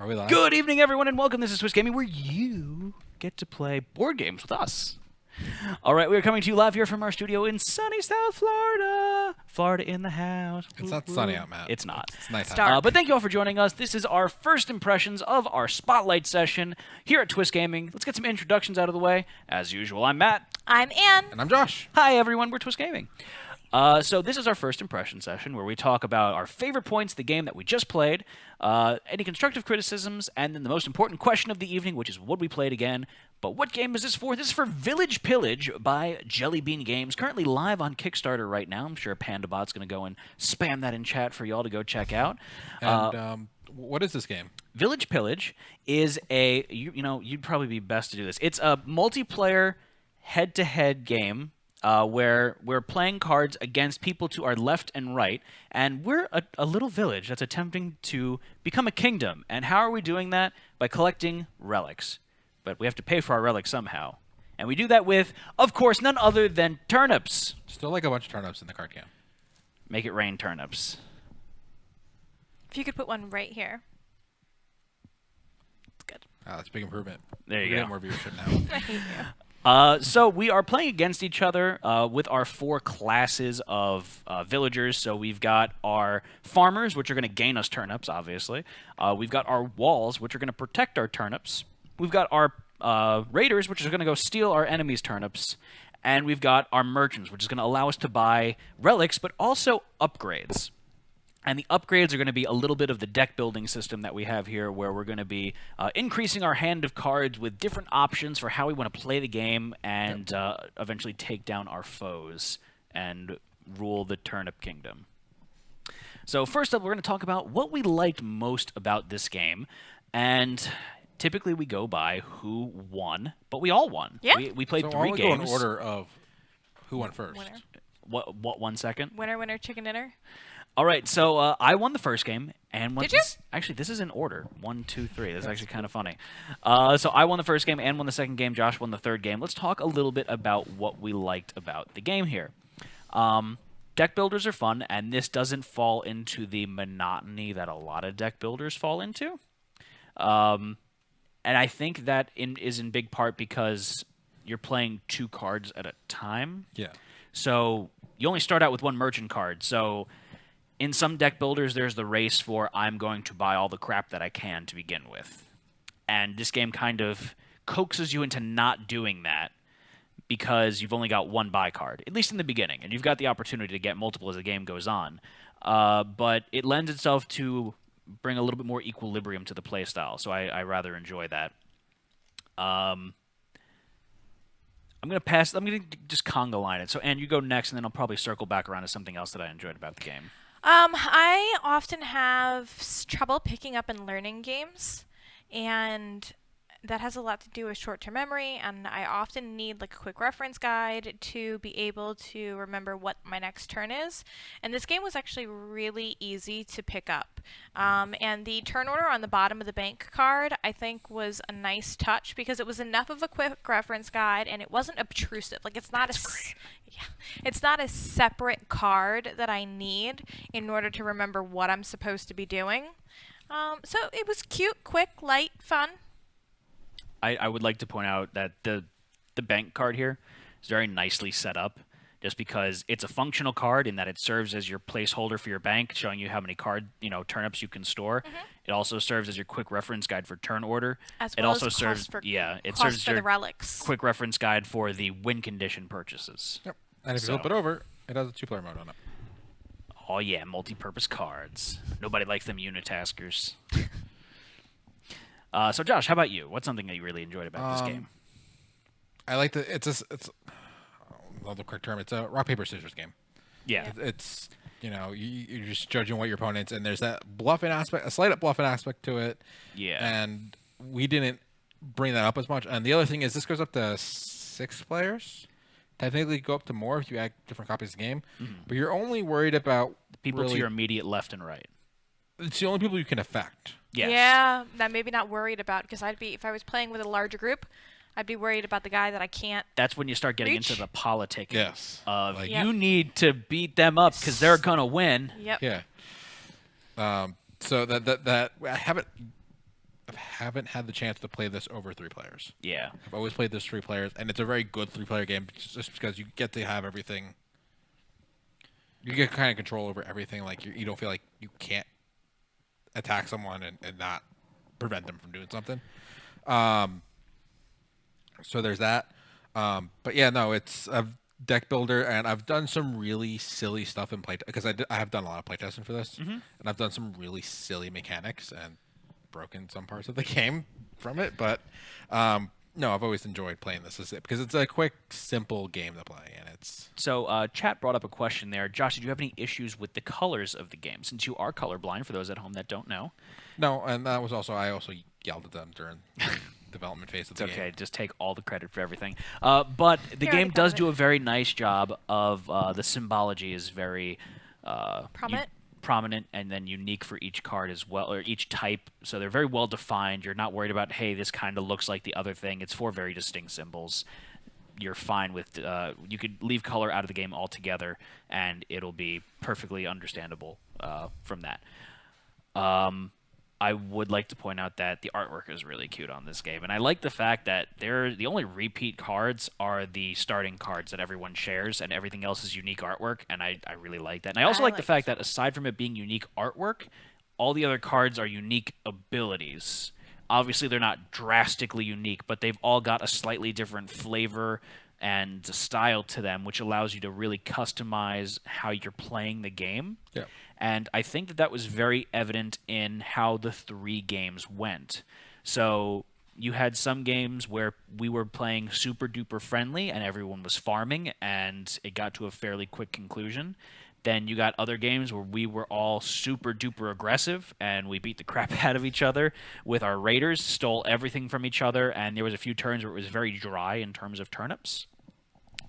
Are we live? Good evening, everyone, and welcome. This is Swiss Gaming, where you get to play board games with us. All right, we are coming to you live here from our studio in sunny South Florida. Florida in the house. It's not sunny out, Matt. It's not. It's nice out. dark. But thank you all for joining us. This is our first impressions of our Spotlight session here at Twist Gaming. Let's get some introductions out of the way. As usual, I'm Matt. I'm Ann. And I'm Josh. Hi, everyone. We're Twist Gaming. So this is our first impression session where we talk about our favorite points of the game that we just played, any constructive criticisms, and then the most important question of the evening, which is would we play it again? But what game is this for? This is for Village Pillage by Jelly Bean Games, currently live on Kickstarter right now. I'm sure PandaBot's going to go and spam that in chat for y'all to go check out. And what is this game? Village Pillage is a, you'd probably be best to do this. It's a multiplayer head-to-head game where we're playing cards against people to our left and right, and we're a little village that's attempting to become a kingdom. And how are we doing that? By collecting relics. But we have to pay for our relics somehow. And we do that with, of course, none other than turnips. Still like a bunch of turnips in the card can. Make it rain turnips. If you could put one right here. It's good. That's a big improvement. There you We're go. getting more viewership now. I hate you. So we are playing against each other with our four classes of villagers. So we've got our farmers, which are going to gain us turnips, obviously. We've got our walls, which are going to protect our turnips. We've got our raiders, which are going to go steal our enemies' turnips. And we've got our merchants, which is going to allow us to buy relics, but also upgrades. And the upgrades are going to be a little bit of the deck building system that we have here, where we're going to be increasing our hand of cards with different options for how we want to play the game and eventually take down our foes and rule the turnip kingdom. So first up, we're going to talk about what we liked most about this game. And typically we go by who won, but we all won. Yeah. We played So three why don't we games. go in order of who won first? Winner. What 1 second? Winner, winner, chicken dinner. All right, so I won the first game, and Did you? Actually, this is in order: 1, 2, 3. That's actually kind of funny. So I won the first game, and won the second game. Josh won the third game. Let's talk a little bit about what we liked about the game here. Deck builders are fun, and this doesn't fall into the monotony that a lot of deck builders fall into. And I think that is in big part because you're playing 2 cards at a time. Yeah. So you only start out with 1 merchant card. So in some deck builders, there's the race for I'm going to buy all the crap that I can to begin with. And this game kind of coaxes you into not doing that because you've only got 1 buy card, at least in the beginning. And you've got the opportunity to get multiple as the game goes on. But it lends itself to bring a little bit more equilibrium to the playstyle. So I rather enjoy that. I'm going to pass. I'm going to just conga line it. So, Ann, you go next, and then I'll probably circle back around to something else that I enjoyed about the game. I often have trouble picking up and learning games, and that has a lot to do with short-term memory, and I often need like a quick reference guide to be able to remember what my next turn is. And this game was actually really easy to pick up. And the turn order on the bottom of the bank card, I think, was a nice touch because it was enough of a quick reference guide, and it wasn't obtrusive. Like it's not it's not a separate card that I need in order to remember what I'm supposed to be doing. So it was cute, quick, light, fun. I would like to point out that the bank card here is very nicely set up, just because it's a functional card in that it serves as your placeholder for your bank, showing you how many turnips you can store. Mm-hmm. It also serves as your quick reference guide for turn order. As It well also as serves cost for, it cost serves for your the relics. quick reference guide for the win condition purchases. Yep. And if you So- flip it over, it has a 2-player mode on it. Oh yeah, multi-purpose cards. Nobody likes them unitaskers. So Josh, how about you? What's something that you really enjoyed about this game? I like the it's I don't know the correct term. It's a rock paper scissors game. Yeah. It's you're just judging what your opponents, and there's that bluffing aspect, a slight bluffing aspect to it. Yeah. And we didn't bring that up as much. And the other thing is this goes up to 6 players. Technically, go up to more if you add different copies of the game. But you're only worried about People to really, your immediate left and right. It's the only people you can affect. Yes. Yeah, that maybe not worried about because if I was playing with a larger group, I'd be worried about the guy that I can't. That's when you start getting Reach. into the politicking Yes. of Like- you need to beat them up because they're gonna win. Yep. Yeah. So that I haven't haven't had the chance to play this over 3 players. Yeah. I've always played this 3 players, and it's a very good 3-player game just because you get to have everything. You get kind of control over everything. Like you don't feel like you can't attack someone and not prevent them from doing something. So there's that. But yeah, no, it's a deck builder, and I've done some really silly stuff in play because I have done a lot of playtesting for this, and I've done some really silly mechanics and broken some parts of the game from it. But no, I've always enjoyed playing this because it's a quick, simple game to play, and it's. So chat brought up a question there. Josh, did you have any issues with the colors of the game? Since you are colorblind, for those at home that don't know. No, and that was I also yelled at them during development phase of the game. Okay, just take all the credit for everything. But the game does do a very nice job of the symbology is very prominent and then unique for each card as well, or each type. So they're very well defined. You're not worried about, hey, this kind of looks like the other thing. It's 4 very distinct symbols. You're fine with you could leave color out of the game altogether, and it'll be perfectly understandable from that. I would like to point out that the artwork is really cute on this game, and I like the fact that the only repeat cards are the starting cards that everyone shares, and everything else is unique artwork, and I really like that. And I also like the fact that aside from it being unique artwork, all the other cards are unique abilities. Obviously, they're not drastically unique, but they've all got a slightly different flavor and style to them, which allows you to really customize how you're playing the game. Yeah. And I think that was very evident in how the 3 games went. So you had some games where we were playing super duper friendly and everyone was farming and it got to a fairly quick conclusion. Then you got other games where we were all super duper aggressive and we beat the crap out of each other with our raiders, stole everything from each other, and there was a few turns where it was very dry in terms of turnips.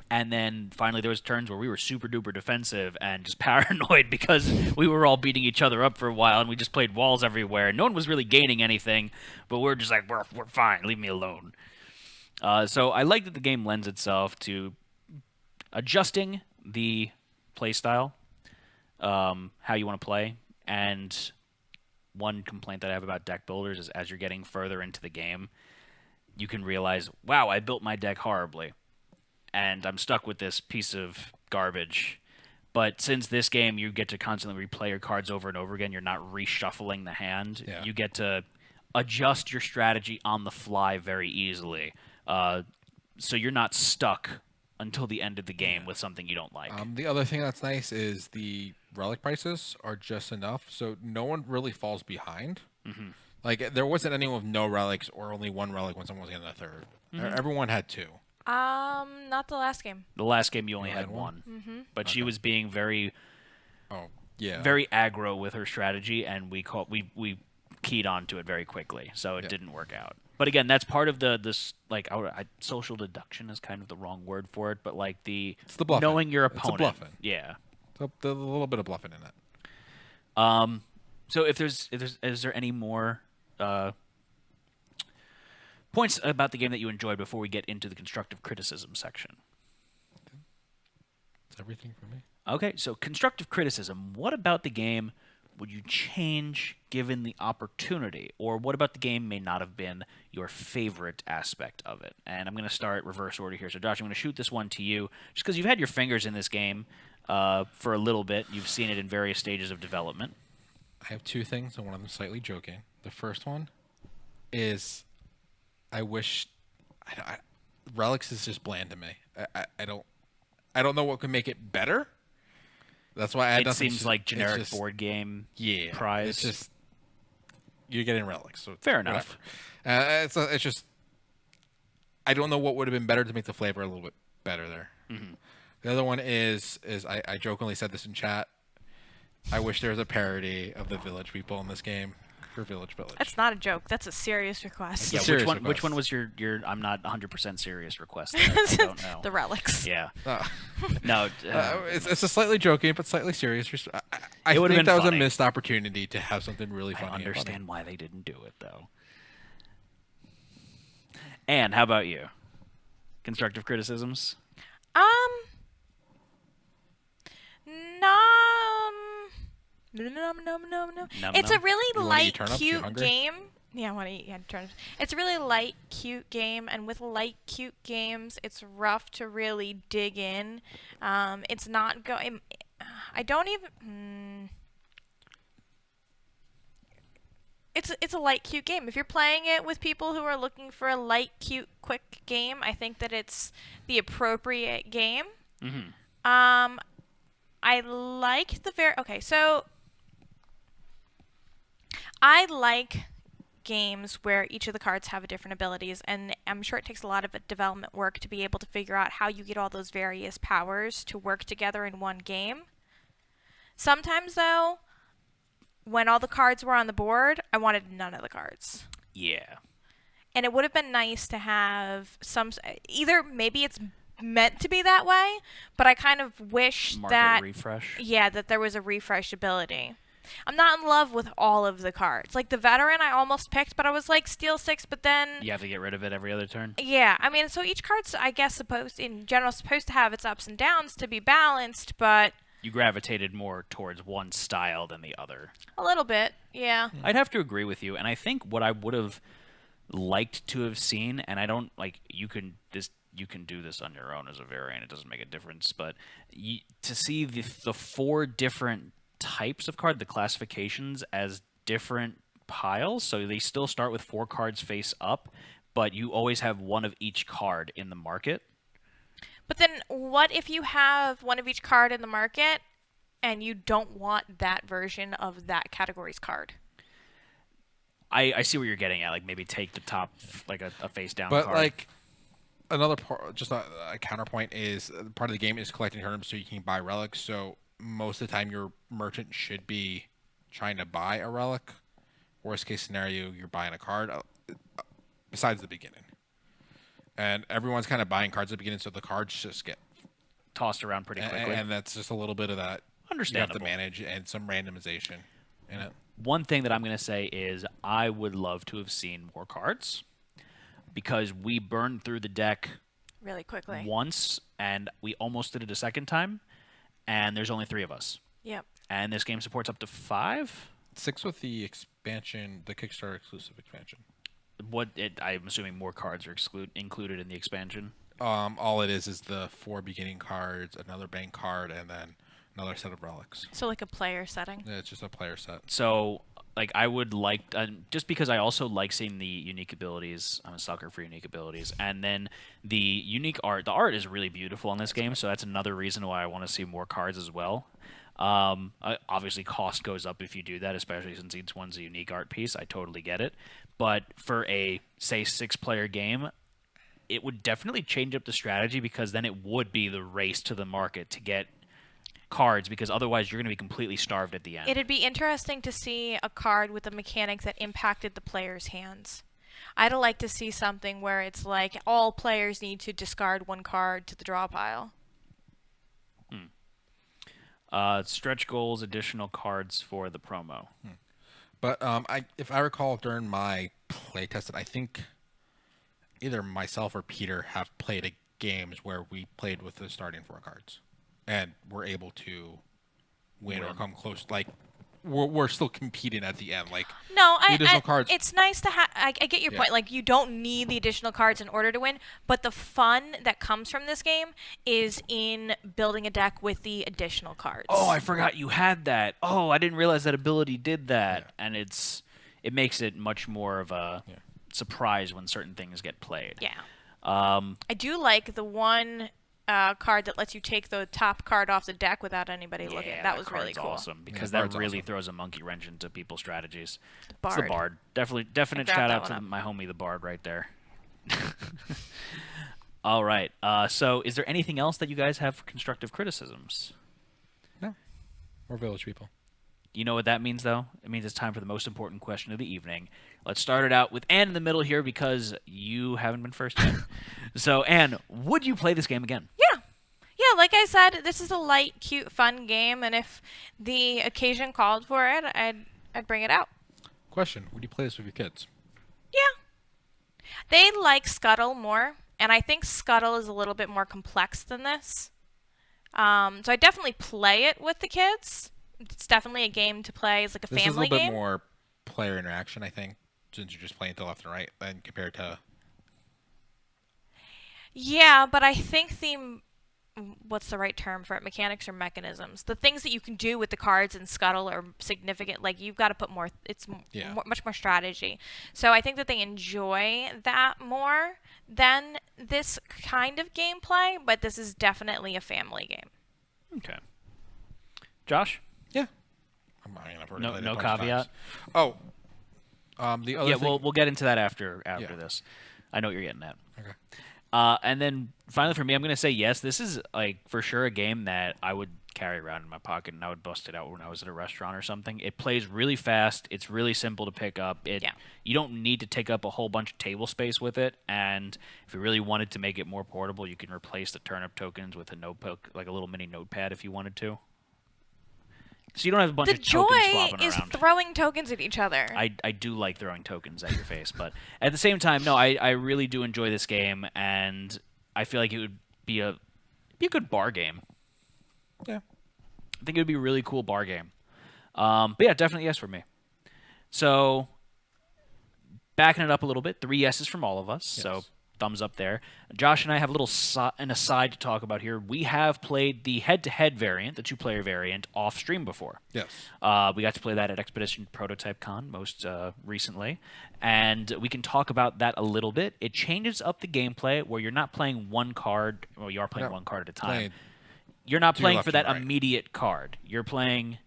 And then finally there was turns where we were super duper defensive and just paranoid because we were all beating each other up for a while and we just played walls everywhere. No one was really gaining anything, but we're just like, we're fine, leave me alone. So I like that the game lends itself to adjusting the playstyle, how you want to play. And one complaint that I have about deck builders is as you're getting further into the game, you can realize, wow, I built my deck horribly. And I'm stuck with this piece of garbage. But since this game, you get to constantly replay your cards over and over again. You're not reshuffling the hand. Yeah. You get to adjust your strategy on the fly very easily. So you're not stuck until the end of the game with something you don't like. The other thing that's nice is the relic prices are just enough, so no one really falls behind. Mm-hmm. Like, there wasn't anyone with no relics or only 1 relic when someone was getting a third. Mm-hmm. Everyone had 2. Not the last game. The last game you only had 1. Mm-hmm. But she was being very very aggro with her strategy, and we keyed onto it very quickly, so it didn't work out. But again, that's part of this social deduction is kind of the wrong word for it, but like it's the bluffing. Knowing your opponent. It's the bluffing. Yeah. So a little bit of bluffing in it. So is there any more points about the game that you enjoyed before we get into the constructive criticism section? That's everything for me. Okay, so constructive criticism. What about the game would you change given the opportunity? Or what about the game may not have been your favorite aspect of it? And I'm going to start reverse order here. So, Josh, I'm going to shoot this one to you, just because you've had your fingers in this game for a little bit. You've seen it in various stages of development. I have 2 things, and one of them slightly joking. The first one is I wish... Relics is just bland to me. I don't know what could make it better. That's why it seems like generic board game prize. It's just you're getting relics. So fair enough. It's just I don't know what would have been better to make the flavor a little bit better there. Mm-hmm. The other one is I jokingly said this in chat. I wish there was a parody of the village people in this game for Village. That's not a joke. That's a serious request. Yeah, which one was your I'm not 100% serious request? I don't know. The relics. Yeah. No. It's a slightly joking but slightly serious. I think that was a missed opportunity to have something really funny. I understand why they didn't do it though. Anne, how about you? Constructive criticisms? No. It's a really light, cute game. Yeah, I want to eat. Yeah, turn. It's a really light, cute game, and with light, cute games, it's rough to really dig in. It's not going. I don't even. It's a light, cute game. If you're playing it with people who are looking for a light, cute, quick game, I think that it's the appropriate game. Mm-hmm. I like the okay. So I like games where each of the cards have different abilities, and I'm sure it takes a lot of development work to be able to figure out how you get all those various powers to work together in one game. Sometimes, though, when all the cards were on the board, I wanted none of the cards. Yeah. And it would have been nice to have some, either maybe it's meant to be that way, but I kind of wish Market refresh. Yeah, that there was a refresh ability. I'm not in love with all of the cards. Like the veteran I almost picked, but I was like steal 6, but then You have to get rid of it every other turn. yeah, I mean, so each card's I guess in general supposed to have its ups and downs to be balanced, but You gravitated more towards one style than the other. a little bit, yeah. I'd have to agree with you, and I think what I would have liked to have seen, and I don't like you can do this on your own as a variant. It doesn't make a difference, but to see the 4 different types of card, the classifications as different piles, so they still start with 4 cards face up, but you always have one of each card in the market. But then what if you have one of each card in the market and you don't want that version of that category's card? I see what you're getting at. Like maybe take the top, like a face down But card. like another part, just a counterpoint is part of the game is collecting turnips so you can buy relics. So most of the time your merchant should be trying to buy a relic. Worst case scenario, you're buying a card besides the beginning. And everyone's kind of buying cards at the beginning, so the cards just get tossed around pretty quickly. And that's just a little bit of that you have to Understandable. manage and some randomization in it. One thing that I'm going to say is I would love to have seen more cards because we burned through the deck Really quickly. once and we almost did it a second time, and there's only 3 of us. Yep. And this game supports up to 5. 6 with the expansion, the Kickstarter exclusive expansion. I'm assuming more cards are included in the expansion. All it is the 4 beginning cards, another bank card, and then another set of relics. So like a player setting. Yeah, it's just a player set. So, like, I would like, just because I also like seeing the unique abilities. I'm a sucker for unique abilities. And then the unique art. The art is really beautiful in this game, so that's another reason why I want to see more cards as well. Obviously, cost goes up if you do that, especially since each one's a unique art piece. I totally get it. But for a, say, 6-player game, it would definitely change up the strategy because then it would be the race to the market to get cards, because otherwise you're going to be completely starved at the end. It'd be interesting to see a card with a mechanic that impacted the player's hands. I'd like to see something where it's like all players need to discard 1 card to the draw pile. Stretch goals, additional cards for the promo. But if I recall during my playtest, I think either myself or Peter have played games where we played with the starting 4 cards, and were able to win or come close. Like we're still competing at the end. Like No, the additional cards. It's nice to have. I get your point. Like you don't need the additional cards in order to win, but the fun that comes from this game is in building a deck with the additional cards. Oh, I forgot you had that. Oh, I didn't realize that ability did that. Yeah. And it makes it much more of a surprise when certain things get played. Yeah. I do like the one card that lets you take the top card off the deck without anybody looking. That was really cool. Awesome because Yeah, that Bard's really awesome. throws a monkey wrench into people's strategies. Bard. It's the Bard. Definite I grabbed shout that out one to up. my homie the Bard right there. All right. So is there anything else that you guys have for constructive criticisms? No, we're village people. You know what that means, though? It means it's time for the most important question of the evening. Let's start it out with Anne in the middle here because you haven't been first yet. So, Anne, would you play this game again? Yeah. Yeah, like I said, this is a light, cute, fun game, and if the occasion called for it, I'd bring it out. Question: would you play this with your kids? Yeah. They like Scuttle more, and I think Scuttle is a little bit more complex than this. So I definitely play it with the kids. It's definitely a game to play. It's like a This is a family little game. bit more player interaction, I think. since you're just playing to left and right, than compared to. Yeah, but I think what's the right term for it? Mechanics or mechanisms. The things that you can do with the cards and Scuttle are significant. Like, you've got to put more. It's much more strategy. So I think that they enjoy that more than this kind of gameplay. But this is definitely a family game. Okay. Josh? Yeah. I'm not gonna play it a No bunch of caveat. times. Oh. The other Yeah, thing. we'll get into that after this. I know what you're getting at. Okay. And then finally for me, I'm going to say yes. This is like for sure a game that I would carry around in my pocket and I would bust it out when I was at a restaurant or something. It plays really fast. It's really simple to pick up. You don't need to take up a whole bunch of table space with it. And if you really wanted to make it more portable, you can replace the turnip tokens with a notebook, like a little mini notepad if you wanted to. So you don't have a bunch of tokens flopping around. The joy is throwing tokens at each other. I do like throwing tokens at your face, but at the same time, no, I really do enjoy this game, and I feel like it would be a good bar game. Yeah. I think it would be a really cool bar game. But yeah, definitely yes for me. So backing it up a little bit, 3 yeses from all of us. Yes. So thumbs up there. Josh and I have a little an aside to talk about here. We have played the head-to-head variant, the 2-player variant, off stream before. Yes. We got to play that at Expedition Prototype Con most recently, and we can talk about that a little bit. It changes up the gameplay where you're not playing one card. Well, you are playing one card at a time. You're not playing for that immediate card. You're playing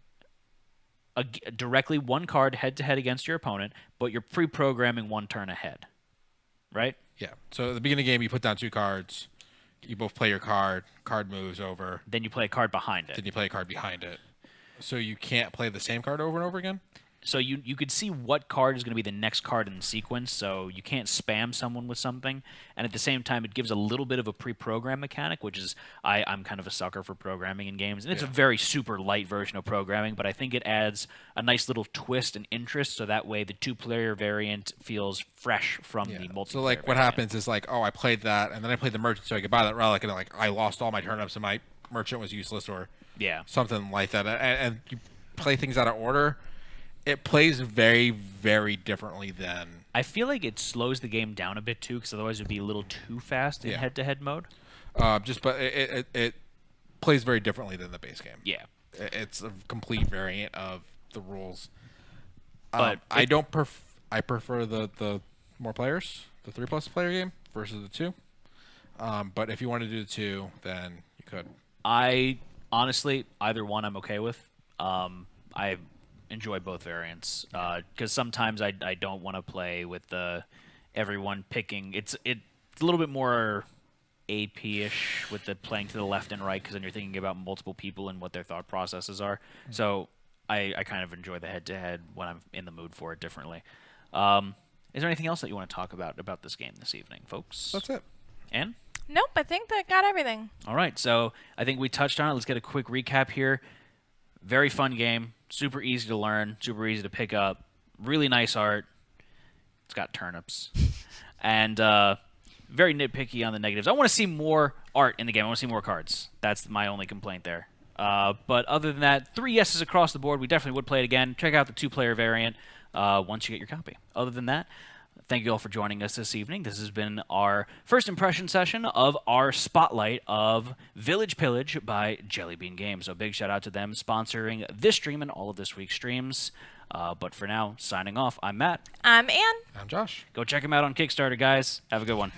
directly one card head-to-head against your opponent, but you're pre-programming one turn ahead. Right? Yeah. So at the beginning of the game, you put down 2 cards. You both play your card. Card moves over. Then you play a card behind it. Then you play a card behind it. So you can't play the same card over and over again? So you could see what card is going to be the next card in the sequence, so you can't spam someone with something. And at the same time, it gives a little bit of a pre-program mechanic, which is I'm kind of a sucker for programming in games. And it's a very super light version of programming, but I think it adds a nice little twist and interest, so that way the 2-player variant feels fresh from the multiplayer So like what happens is like, oh, I played that, and then I played the merchant so I could buy that relic, and like I lost all my turnips and my merchant was useless or something like that. And you play things out of order. It plays very, very differently than... I feel like it slows the game down a bit, too, because otherwise it would be a little too fast in head-to-head mode. But it plays very differently than the base game. Yeah. It's a complete variant of the rules. But I prefer the more players, the 3+ player game versus the 2. But if you want to do the 2, then you could. Honestly, either one I'm okay with. I enjoy both variants because sometimes I don't want to play with everyone picking. It's a little bit more AP-ish with the playing to the left and right because then you're thinking about multiple people and what their thought processes are. Mm-hmm. So I kind of enjoy the head-to-head when I'm in the mood for it differently. Is there anything else that you want to talk about this game this evening, folks? That's it. Ann? Nope, I think that got everything. All right, so I think we touched on it. Let's get a quick recap here. Very fun game. Super easy to learn. Super easy to pick up. Really nice art. It's got turnips. And very nitpicky on the negatives. I want to see more art in the game. I want to see more cards. That's my only complaint there. But other than that, 3 yeses across the board. We definitely would play it again. Check out the 2-player variant once you get your copy. Other than that, thank you all for joining us this evening. This has been our first impression session of our spotlight of Pillage by Jelly Bean Games. So big shout out to them sponsoring this stream and all of this week's streams. But for now, signing off, I'm Matt. I'm Ann. I'm Josh. Go check them out on Kickstarter, guys. Have a good one.